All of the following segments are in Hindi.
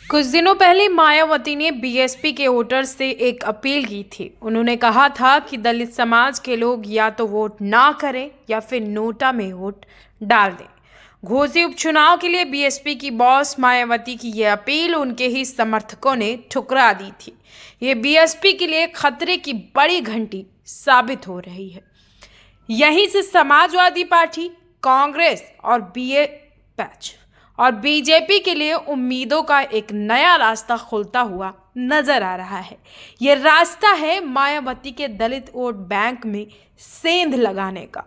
कुछ दिनों पहले मायावती ने बीएसपी के वोटर्स से एक अपील की थी। उन्होंने कहा था कि दलित समाज के लोग या तो वोट ना करें या फिर नोटा में वोट डाल दें। घोसी उपचुनाव के लिए बीएसपी की बॉस मायावती की यह अपील उनके ही समर्थकों ने ठुकरा दी थी। ये बीएसपी के लिए खतरे की बड़ी घंटी साबित हो रही है। यहीं से समाजवादी पार्टी, कांग्रेस और बीजेपी के लिए उम्मीदों का एक नया रास्ता खुलता हुआ नजर आ रहा है। ये रास्ता है मायावती के दलित वोट बैंक में सेंध लगाने का।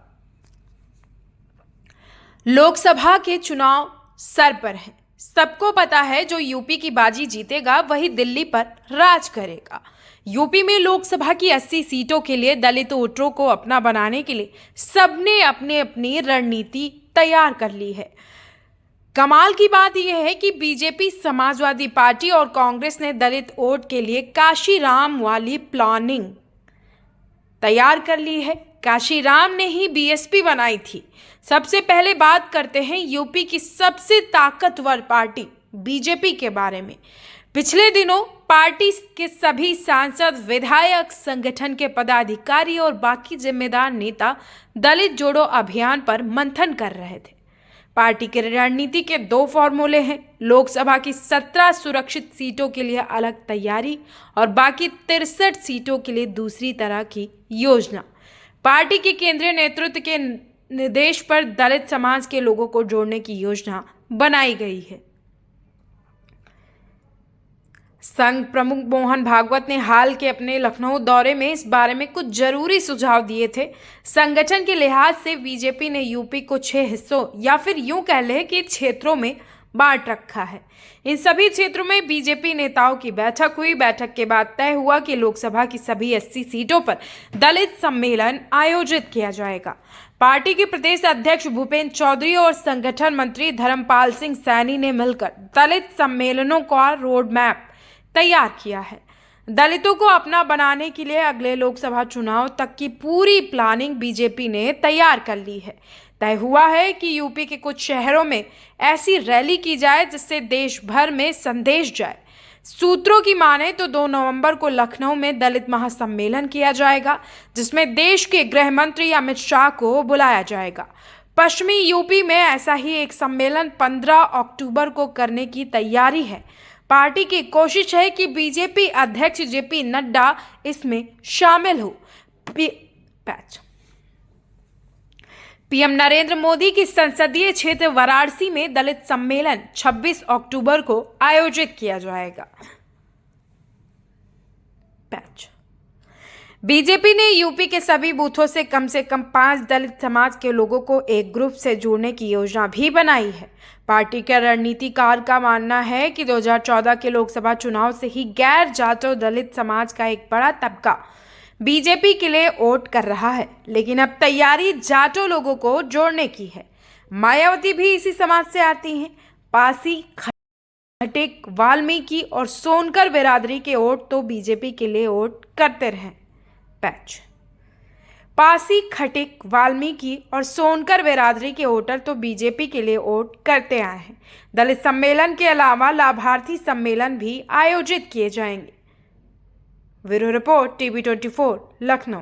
लोकसभा के चुनाव सर पर है। सबको पता है जो यूपी की बाजी जीतेगा वही दिल्ली पर राज करेगा। यूपी में लोकसभा की 80 सीटों के लिए दलित वोटरों को अपना बनाने के लिए सबने अपनी अपनी रणनीति तैयार कर ली है। कमाल की बात यह है कि बीजेपी, समाजवादी पार्टी और कांग्रेस ने दलित वोट के लिए काशीराम वाली प्लानिंग तैयार कर ली है। काशीराम ने ही बीएसपी बनाई थी। सबसे पहले बात करते हैं यूपी की सबसे ताकतवर पार्टी बीजेपी के बारे में। पिछले दिनों पार्टी के सभी सांसद, विधायक, संगठन के पदाधिकारी और बाकी जिम्मेदार नेता दलित जोड़ो अभियान पर मंथन कर रहे थे। पार्टी की रणनीति के दो फॉर्मूले हैं। लोकसभा की 17 सुरक्षित सीटों के लिए अलग तैयारी और बाकी 63 सीटों के लिए दूसरी तरह की योजना। पार्टी के केंद्रीय नेतृत्व के निर्देश पर दलित समाज के लोगों को जोड़ने की योजना बनाई गई है। संघ प्रमुख मोहन भागवत ने हाल के अपने लखनऊ दौरे में इस बारे में कुछ जरूरी सुझाव दिए थे। संगठन के लिहाज से बीजेपी ने यूपी को 6 हिस्सों या फिर यूं कह लें कि क्षेत्रों में बांट रखा है। इन सभी क्षेत्रों में बीजेपी नेताओं की बैठक हुई। बैठक के बाद तय हुआ कि लोकसभा की सभी 80 सीटों पर दलित सम्मेलन आयोजित किया जाएगा। पार्टी के प्रदेश अध्यक्ष भूपेंद्र चौधरी और संगठन मंत्री धर्मपाल सिंह सैनी ने मिलकर दलित सम्मेलनों का रोड मैप तैयार किया है। दलितों को अपना बनाने के लिए अगले लोकसभा चुनाव तक की पूरी प्लानिंग बीजेपी ने तैयार कर ली है। तय हुआ है कि यूपी के कुछ शहरों में ऐसी रैली की जाए जिससे देश भर में संदेश जाए। सूत्रों की माने तो 2 नवंबर को लखनऊ में दलित महासम्मेलन किया जाएगा, जिसमें देश के गृह मंत्री अमित शाह को बुलाया जाएगा। पश्चिमी यूपी में ऐसा ही एक सम्मेलन 15 अक्टूबर को करने की तैयारी है। पार्टी की कोशिश है कि बीजेपी अध्यक्ष जेपी नड्डा इसमें शामिल हो। पीएम नरेंद्र मोदी की संसदीय क्षेत्र वाराणसी में दलित सम्मेलन 26 अक्टूबर को आयोजित किया जाएगा। बीजेपी ने यूपी के सभी बूथों से कम 5 दलित समाज के लोगों को एक ग्रुप से जोड़ने की योजना भी बनाई है। पार्टी के रणनीतिकार का मानना है कि 2014 के लोकसभा चुनाव से ही गैर जाटो दलित समाज का एक बड़ा तबका बीजेपी के लिए वोट कर रहा है, लेकिन अब तैयारी जाटो लोगों को जोड़ने की है। मायावती भी इसी समाज से आती हैं। पासी, खटिक, वाल्मीकि और सोनकर बिरादरी के वोट तो बीजेपी के लिए वोट करते रहे। पासी, खटिक, वाल्मीकि और सोनकर बिरादरी के वोटर तो बीजेपी के लिए वोट करते आए हैं। दलित सम्मेलन के अलावा लाभार्थी सम्मेलन भी आयोजित किए जाएंगे। Bureau report, TV 24, Lucknow.